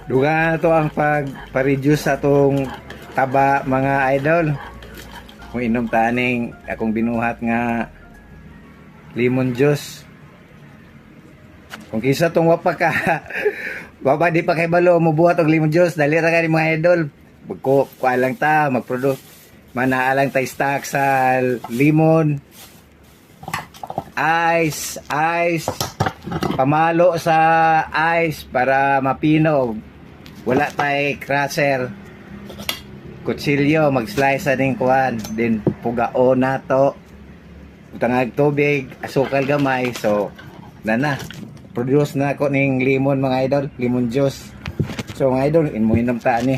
Duga na to ang pag-reduce sa itong taba mga idol. Kung inom taning akong binuhat nga lemon juice. Kung kisa tong wapa ka, wapa di pa kay balo mubuhat og lemon juice, dali ra kani mga idol. Kuha lang ta, mag-produce. Manaalang ta stock sa lemon, ice, pamalo sa ice para mapinog. Wala tay crusher. Kutsilyo, mag-slice aning kuan, then pugao na to. Tangag tubig, asukal gamay, so na. Produce na ako ning lemon mga idol, lemon juice. So mga idol, inom ta ni.